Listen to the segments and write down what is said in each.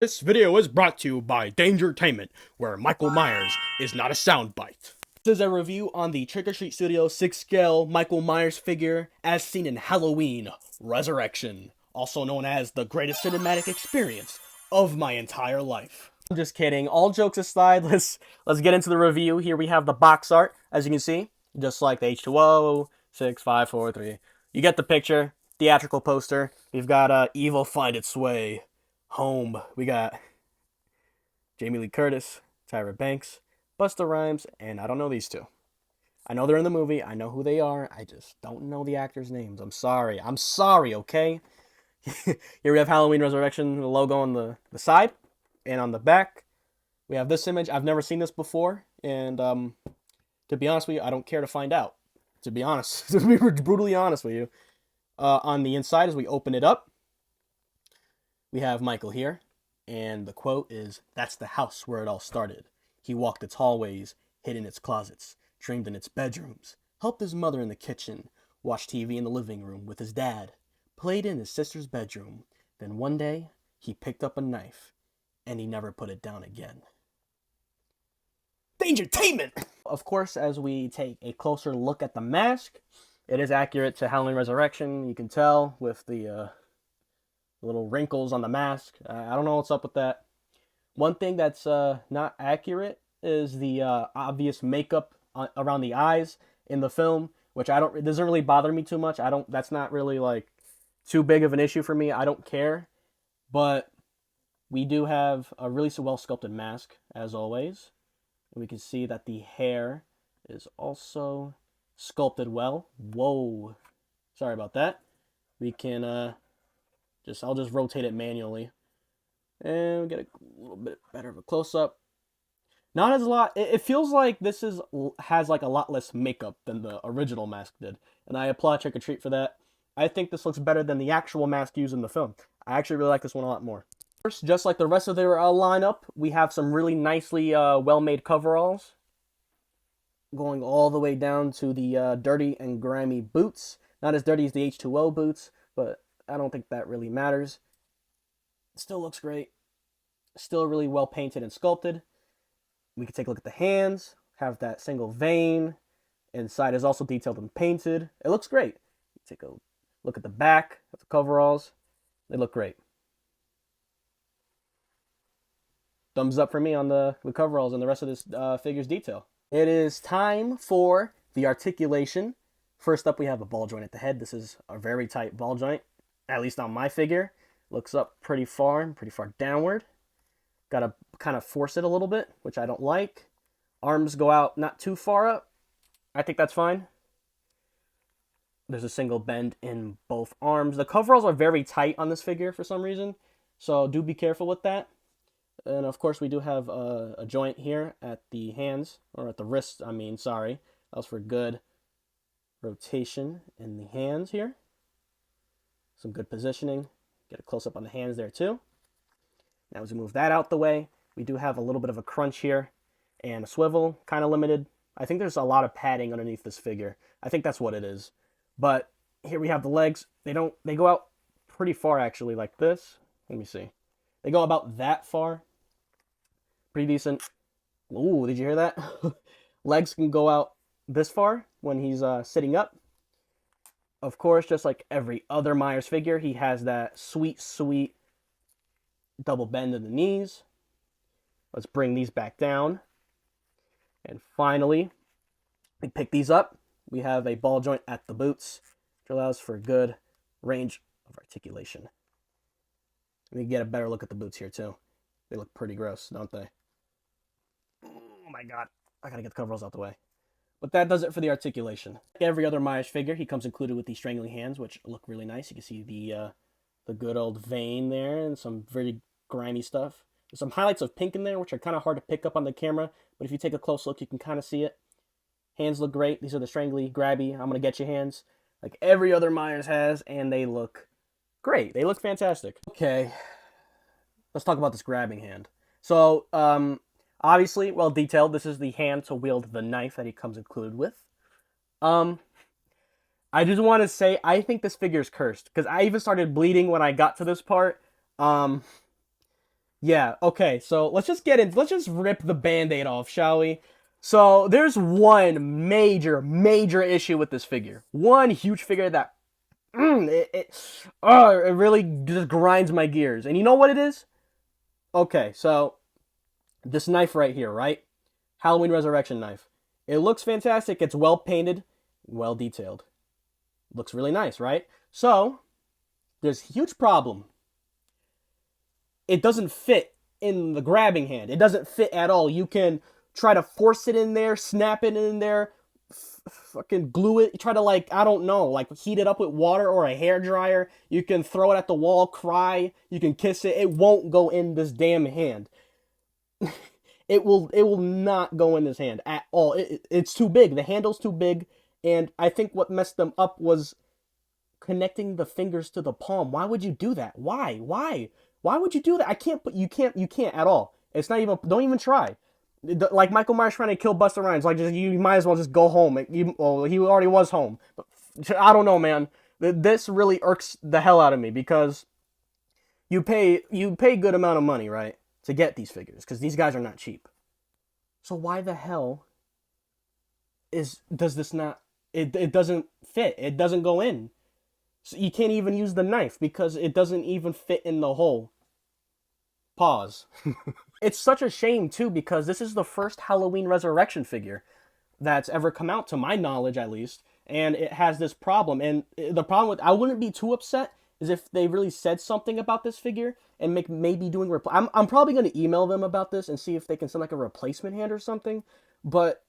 This video is brought to you by Dangertainment, where Michael Myers is not a soundbite. This is a review on the Trick or Treat Studio 6-scale Michael Myers figure as seen in Halloween Resurrection, also known as the greatest cinematic experience of my entire life. I'm just kidding. All jokes aside, let's get into the review. Here we have the box art, as you can see, just like the H2O 6543. You get the picture. Theatrical poster. We've got Evil Find Its Way home. We got Jamie Lee Curtis, Tyra Banks, Busta Rhymes, and I don't know these two. I know they're in the movie. I know who they are. I just don't know the actors' names. I'm sorry. I'm sorry, okay? Here we have Halloween Resurrection, the logo on the side. And on the back, we have this image. I've never seen this before. And to be honest with you, I don't care to find out. To be honest. To be brutally honest with you. On the inside, as we open it up, we have Michael here, and the quote is, "That's the house where it all started. He walked its hallways, hid in its closets, dreamed in its bedrooms, helped his mother in the kitchen, watched TV in the living room with his dad, played in his sister's bedroom. Then one day, he picked up a knife, and he never put it down again." Dangertainment! Of course, as we take a closer look at the mask, it is accurate to Halloween Resurrection. You can tell with the little wrinkles on the mask. I don't know what's up with that. One thing that's not accurate is the obvious makeup around the eyes in the film, which it doesn't really bother me too much. That's not really like too big of an issue for me. I don't care. But we do have a really well sculpted mask, as always. And we can see that the hair is also sculpted well. Whoa. Sorry about that. We can I'll just rotate it manually. And we get a little bit better of a close-up. Not as a lot. It feels like this has like a lot less makeup than the original mask did. And I applaud Trick or Treat for that. I think this looks better than the actual mask used in the film. I actually really like this one a lot more. First, just like the rest of their lineup, we have some really nicely well-made coveralls. Going all the way down to the dirty and grimy boots. Not as dirty as the H2O boots, but I don't think that really matters. It still looks great. Still really well painted and sculpted. We can take a look at the hands. Have that single vein. Inside is also detailed and painted. It looks great. Take a look at the back of the coveralls. They look great. Thumbs up for me on the coveralls and the rest of this figure's detail. It is time for the articulation. First up, we have a ball joint at the head. This is a very tight ball joint, at least on my figure. Looks up pretty far downward. Gotta kind of force it a little bit, which I don't like. Arms go out not too far up. I think that's fine. There's a single bend in both arms. The coveralls are very tight on this figure for some reason, so do be careful with that. And of course, we do have a joint here at the hands, or at the wrists, I mean, sorry. That was for good rotation in the hands here. Some good positioning. Get a close-up on the hands there too. Now as we move that out the way, we do have a little bit of a crunch here and a swivel, kind of limited. I think there's a lot of padding underneath this figure. I think that's what it is. But here we have the legs. They go out pretty far actually, like this. Let me see. They go about that far. Pretty decent. Ooh, did you hear that? Legs can go out this far when he's sitting up. Of course, just like every other Myers figure, he has that sweet, sweet double bend in the knees. Let's bring these back down. And finally, we pick these up. We have a ball joint at the boots, which allows for a good range of articulation. We get a better look at the boots here, too. They look pretty gross, don't they? Oh my god. I gotta get the coveralls out the way. But that does it for the articulation. Like every other Myers figure, he comes included with the strangling hands, which look really nice. You can see the good old vein there and some very grimy stuff. There's some highlights of pink in there, which are kind of hard to pick up on the camera, but if you take a close look, you can kind of see it. Hands look great. These are the strangly, grabby, I'm gonna get you hands, like every other Myers has, and they look great. They look fantastic. Okay, let's talk about this grabbing hand. So, obviously, well detailed. This is the hand to wield the knife that he comes included with. I just want to say, I think this figure is cursed, because I even started bleeding when I got to this part. Yeah, okay, so let's just rip the band-aid off, shall we? So there's one major issue with this figure. One huge figure that it really just grinds my gears. And you know what it is? Okay, so this knife right here, right? Halloween Resurrection knife. It looks fantastic. It's well painted, well detailed. Looks really nice, right? So, there's a huge problem. It doesn't fit in the grabbing hand. It doesn't fit at all. You can try to force it in there, snap it in there, fucking glue it. You try to, like, I don't know, like heat it up with water or a hair dryer. You can throw it at the wall, cry. You can kiss it. It won't go in this damn hand. It will not go in this hand at all. It's too big. The handle's too big, and I think what messed them up was connecting the fingers to the palm. Why would you do that? Why would you do that? I can't put you can't at all. It's not even, don't even try. Like Michael Myers trying to kill Busta Rhymes, like just, you might as well just go home. Well, he already was home. But I don't know, man. This really irks the hell out of me because you pay good amount of money, right, to get these figures because these guys are not cheap. So why the hell does this not, it doesn't fit. It doesn't go in. So you can't even use the knife because it doesn't even fit in the hole. Pause. It's such a shame too because this is the first Halloween Resurrection figure that's ever come out, to my knowledge at least, and it has this problem. And the problem with, I wouldn't be too upset is if they really said something about this figure and maybe doing I'm probably going to email them about this and see if they can send like a replacement hand or something. But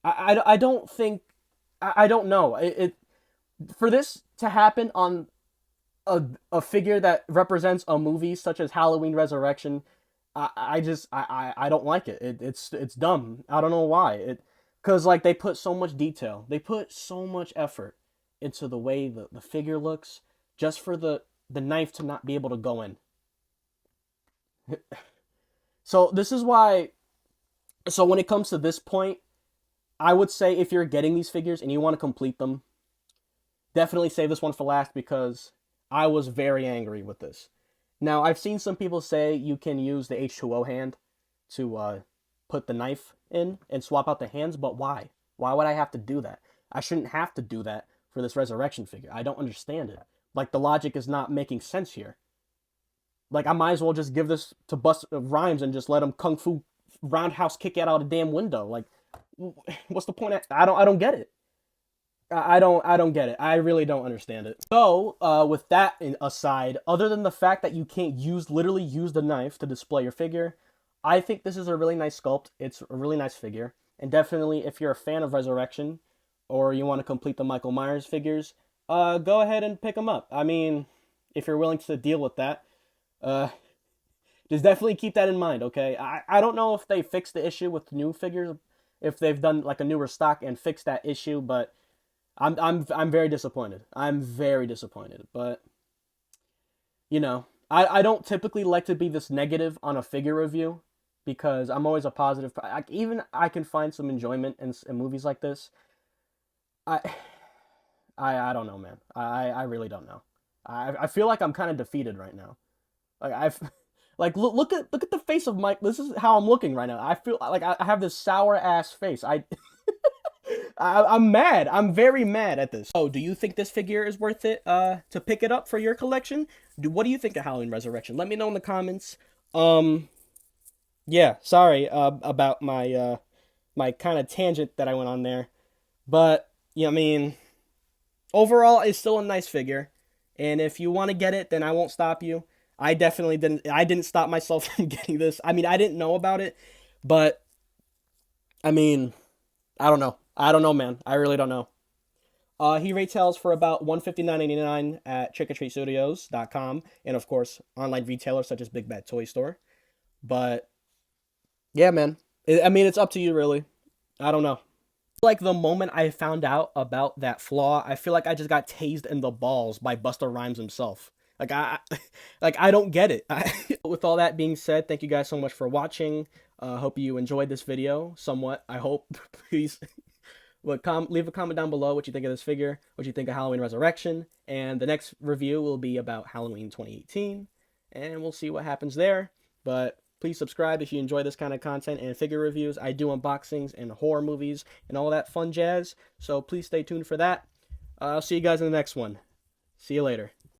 I don't think, I don't know it for this to happen on a figure that represents a movie such as Halloween Resurrection. I don't like it. It's dumb. I don't know why. Because like they put so much detail, they put so much effort into the way the figure looks, just for the knife to not be able to go in. So this is why. So when it comes to this point, I would say if you're getting these figures and you want to complete them, definitely save this one for last because I was very angry with this. Now, I've seen some people say you can use the H2O hand to put the knife in and swap out the hands, but why? Why would I have to do that? I shouldn't have to do that for this resurrection figure. I don't understand it. Like, the logic is not making sense here. Like, I might as well just give this to Busta Rhymes and just let him kung fu roundhouse kick it out a damn window. Like, what's the point? I don't get it. I don't get it. I really don't understand it. So, with that aside, other than the fact that you can't literally use the knife to display your figure, I think this is a really nice sculpt. It's a really nice figure. And definitely, if you're a fan of Resurrection, or you want to complete the Michael Myers figures, go ahead and pick them up. I mean, if you're willing to deal with that, uh, just definitely keep that in mind, okay? I don't know if they fixed the issue with new figures, if they've done like a newer stock and fixed that issue, but I'm very disappointed. I'm very disappointed. But I don't typically like to be this negative on a figure review because I'm always a positive. Even I can find some enjoyment in movies like this. I I don't know, man. I really don't know. I feel like I'm kind of defeated right now. Like I've like look at the face of Mike. This is how I'm looking right now. I feel like I have this sour ass face. I'm mad. I'm very mad at this. Oh, do you think this figure is worth it to pick it up for your collection? What do you think of Halloween Resurrection? Let me know in the comments. Um yeah, sorry about my kind of tangent that I went on there. But yeah, I mean, overall it's still a nice figure. And if you want to get it, then I won't stop you. I definitely didn't, I didn't stop myself from getting this. I mean, I didn't know about it, but I mean, I don't know. I don't know, man. I really don't know. He retails for about $159.99 at trickortreatstudios.com and of course online retailers such as Big Bad Toy Store. But yeah, man. I mean, it's up to you really. I don't know. Like the moment I found out about that flaw, I feel like I just got tased in the balls by Busta Rhymes himself. Like like I don't get it. With all that being said, thank you guys so much for watching. Hope you enjoyed this video somewhat. I hope. Please leave a comment down below what you think of this figure, what you think of Halloween Resurrection, and the next review will be about Halloween 2018. and we'll see what happens there. But please subscribe if you enjoy this kind of content and figure reviews. I do unboxings and horror movies and all that fun jazz, so please stay tuned for that. I'll see you guys in the next one. See you later.